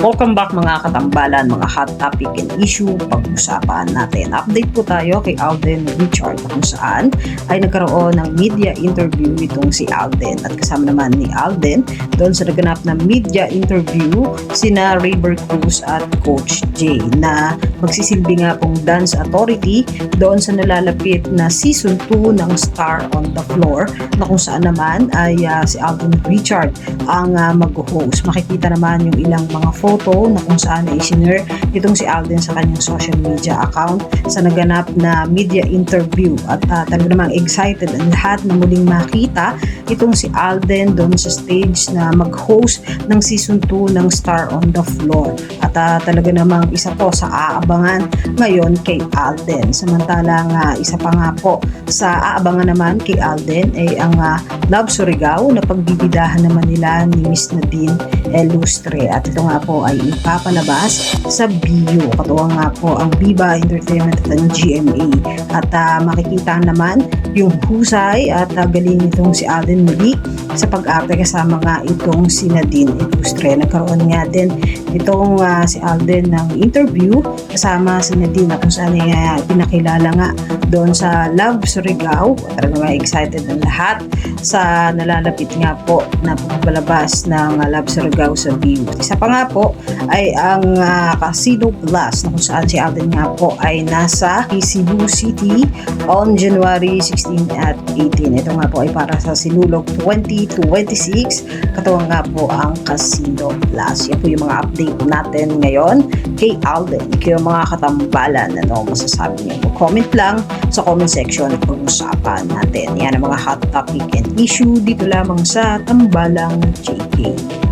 Welcome back mga katambalan, mga hot topic and issue pag-usapan natin. Update po tayo kay Alden Richard kung saan ay nagkaroon ng media interview itong si Alden. At kasama naman ni Alden doon sa naganap na media interview sina Rayber Cruz at Coach J na magsisilbi nga pong dance authority doon sa nalalapit na season 2 ng Star on the Floor na kung saan naman ay si Alden Richard ang mag-host. Makikita naman yung ilang mga photo na kung saan ay sinare itong si Alden sa kanyang social media account sa naganap na media interview at talaga namang excited ang lahat na muling makita itong si Alden doon sa stage na mag-host ng season 2 ng Star on the Floor at talaga namang isa po sa aabangan ngayon kay Alden. Samantalang isa pa nga po sa aabangan naman kay Alden ay ang Love Surigao na pagbibidahan naman nila ni Miss Nadine Lustre at ito nga po ay ipapalabas sa BU. Katuwang nga po ang Viva Entertainment at ang GMA at makikita naman yung husay at galing nitong si Alden muli sa pag-arte kasama nga itong si Nadine Lustre. Nagkaroon nga din itong si Alden ng interview kasama si Nadine na kung saan pinakilala nga doon sa Love Surigao. Talaga nga excited ng lahat sa nalalapit nga po na pagpalabas ng Love Surigao sa BU. Isa pa nga po ay ang Casino Plus na kung saan si Alden nga po ay nasa Cebu City on January 16 at 18. Ito nga po ay para sa Sinulog 2026. Katuwang nga po ang Casino Plus. Yan po yung mga update natin ngayon kay Alden. Kayo mga katambalan, ano masasabi niyo? Comment lang sa comment section at pag-usapan natin. Yan ang mga hot topic and issue dito lamang sa Tambalang JK.